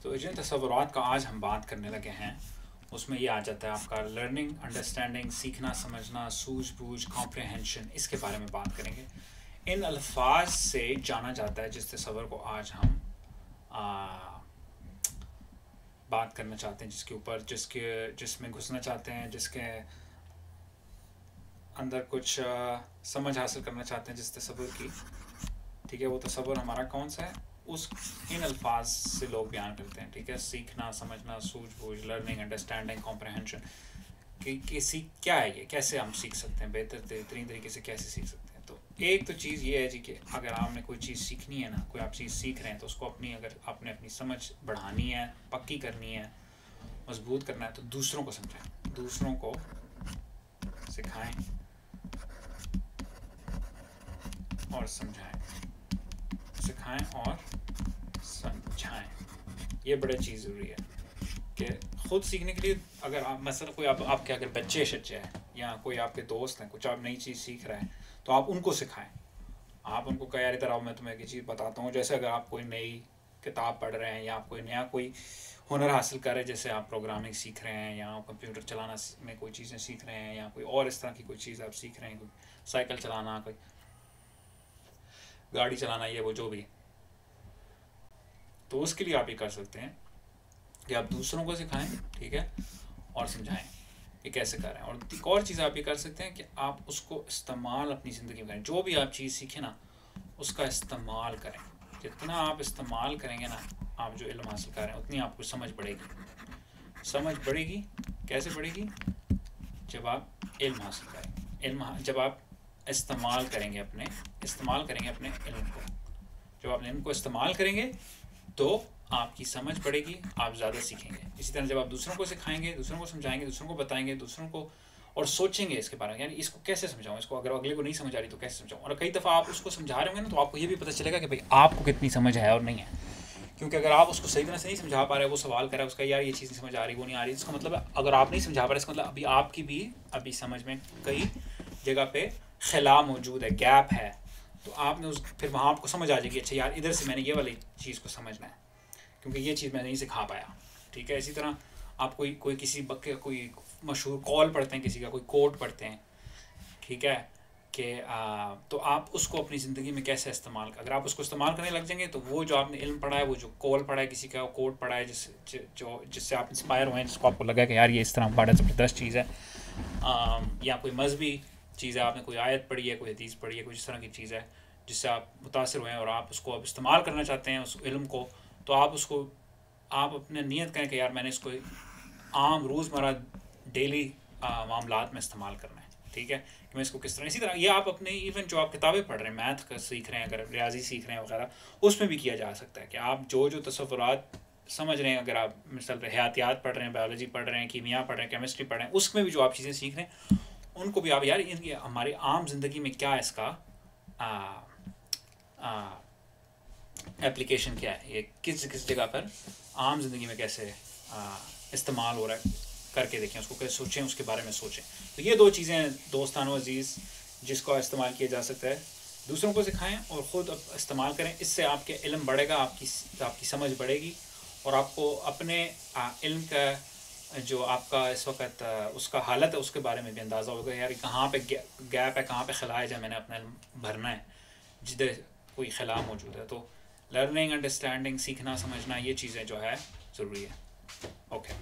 तो जिन तसव्वुरात का आज हम बात करने लगे हैं उसमें ये आ जाता है आपका लर्निंग, अंडरस्टैंडिंग, सीखना, समझना, सूझबूझ, कॉम्प्रहेंशन। इसके बारे में बात करेंगे। इन अल्फाज से जाना जाता है जिस तसव्वुर को आज हम बात करना चाहते हैं, जिसके ऊपर जिसमें घुसना चाहते हैं, जिसके अंदर कुछ समझ हासिल करना चाहते हैं जिस तसव्वुर की, ठीक है, वो तसव्वुर हमारा कौन सा है, उस इन अल्फाज से लोग बयान करते हैं। ठीक है, सीखना, समझना, सूझबूझ, लर्निंग, अंडरस्टैंडिंग, कॉम्प्रहेंशन कि क्या है ये, कैसे हम सीख सकते हैं, बेहतरीन तरीके से कैसे सीख सकते हैं। तो एक तो चीज़ ये है जी कि अगर आपने कोई चीज़ सीखनी है ना, कोई आप चीज़ सीख रहे हैं, तो उसको अगर आपने अपनी समझ बढ़ानी है, पक्की करनी है, मजबूत करना है, तो दूसरों को समझाएं, दूसरों को सिखाएं और समझाएं, सिखाएं और समझाएं। ये बड़ी चीज़ ज़रूरी है कि ख़ुद सीखने के लिए अगर आप मसला कोई आपके अगर बच्चे शच्चे हैं या कोई आपके दोस्त हैं, कुछ आप नई चीज़ सीख रहे हैं, तो आप उनको सिखाएं। आप उनको कह यार इधर आओ, मैं तुम्हें एक चीज़ बताता हूँ। जैसे अगर आप कोई नई किताब पढ़ रहे हैं या आप कोई नया कोई हुनर हासिल कर रहे हैं, जैसे आप प्रोग्रामिंग सीख रहे हैं या कंप्यूटर चलाना में कोई चीज़ें सीख रहे हैं या कोई और इस तरह की कोई चीज़ आप सीख रहे हैं, कोई साइकिल चलाना, कोई गाड़ी चलाना, ये वो जो भी, तो उसके लिए आप ये कर सकते हैं कि आप दूसरों को सिखाएं, ठीक है, और समझाएं कि कैसे कर रहे हैं। और एक और चीज़ आप ये कर सकते हैं कि आप उसको इस्तेमाल अपनी ज़िंदगी में करें। जो भी आप चीज़ सीखें ना, उसका इस्तेमाल करें। जितना आप इस्तेमाल करेंगे ना, आप जो इल्म हासिल कर रहे हैं, उतनी आपको समझ बढ़ेगी। समझ बढ़ेगी कैसे बढ़ेगी? जब आप इल्म हासिल करेंगे, जब आप इस्तेमाल करेंगे अपने इल्म को। जब आप इल्म को इस्तेमाल करेंगे तो आपकी समझ बढ़ेगी, आप ज़्यादा सीखेंगे। इसी तरह जब आप दूसरों को सिखाएंगे, दूसरों को समझाएंगे, दूसरों को बताएंगे, दूसरों को और सोचेंगे इसके बारे में, यानी इसको कैसे समझाऊँ, इसको अगर अगले को नहीं समझ आ रही तो कैसे समझाऊँ। और कई दफ़ा आप उसको समझा रहे होंगे ना, तो आपको ये भी पता चलेगा कि भाई आपको कितनी समझ है और नहीं है। क्योंकि अगर आप उसको सही तरह से नहीं समझा पा रहे, वो सवाल कर रहा है उसका, यार ये चीज़ नहीं समझ आ रही, वो नहीं आ रही, इसका मतलब अगर आप नहीं समझा पा रहे, इसका मतलब अभी आपकी भी अभी समझ में कई जगह पे खिला मौजूद है, गैप है। तो आपने फिर वहाँ आपको समझ आ जाएगी, अच्छा यार इधर से मैंने ये वाली चीज़ को समझना है, क्योंकि ये चीज़ मैं नहीं सिखा पाया। ठीक है, इसी तरह आप कोई किसी कोई मशहूर कॉल पढ़ते हैं, किसी का कोई कोट पढ़ते हैं, ठीक है, कि तो आप उसको अपनी ज़िंदगी में कैसे इस्तेमाल, अगर आप उसको इस्तेमाल करने लग जाएंगे, तो वो जो आपने इल्म पढ़ा है, वो जो कॉल पढ़ा है, किसी का कोट पढ़ा है, जिससे आप इंस्पायर हुए हैं, जिसको आपको लगा कि यार ये इस तरह बड़ा ज़बरदस्त चीज़ है, या कोई मजहबी चीज़ है, आपने कोई आयत पढ़ी है, कोई हदीस पढ़ी है, कोई इस तरह की चीज़ है जिससे आप मुतासिर हुए हैं और आप उसको अब इस्तेमाल करना चाहते हैं उस इल्म को, तो आप अपने नियत करें कि यार मैंने इसको आम रोज़मर्रा डेली मामलात में इस्तेमाल करना है। ठीक है, कि मैं इसको किस तरह, इसी तरह ये आप अपने इवन जो आप किताबें पढ़ रहे हैं, मैथ का सीख रहे हैं, अगर रियाजी सीख रहे हैं वगैरह, उसमें भी किया जा सकता है कि आप जो तसव्वुरात समझ रहे हैं, अगर आप मिसाल पर हयातियात पढ़ रहे हैं, बायोलॉजी पढ़ रहे हैं, कीमिया पढ़ रहे हैं, केमिस्ट्री पढ़ रहे हैं, उसमें भी जो आप चीज़ें सीख रहे हैं, उनको भी आप यार ये हमारी आम ज़िंदगी में क्या इसका एप्लीकेशन क्या है, ये किस जगह पर आम ज़िंदगी में कैसे इस्तेमाल हो रहा है, करके देखें, उसको कैसे सोचें, उसके बारे में सोचें। तो ये दो चीज़ें दोस्तानो अजीज़ जिसको इस्तेमाल किया जा सकता है। दूसरों को सिखाएं और ख़ुद इस्तेमाल करें, इससे आपके इल्म बढ़ेगा, आपकी समझ बढ़ेगी और आपको अपने इल्म का जो आपका इस वक्त उसका हालत है उसके बारे में भी अंदाज़ा होगा, यार कहाँ पे गैप है, कहाँ पे खला है, जब मैंने अपना इल्म भरना है, जिधर कोई खला मौजूद है। तो लर्निंग, अंडरस्टैंडिंग, सीखना, समझना, ये चीज़ें जो है ज़रूरी है। ओके।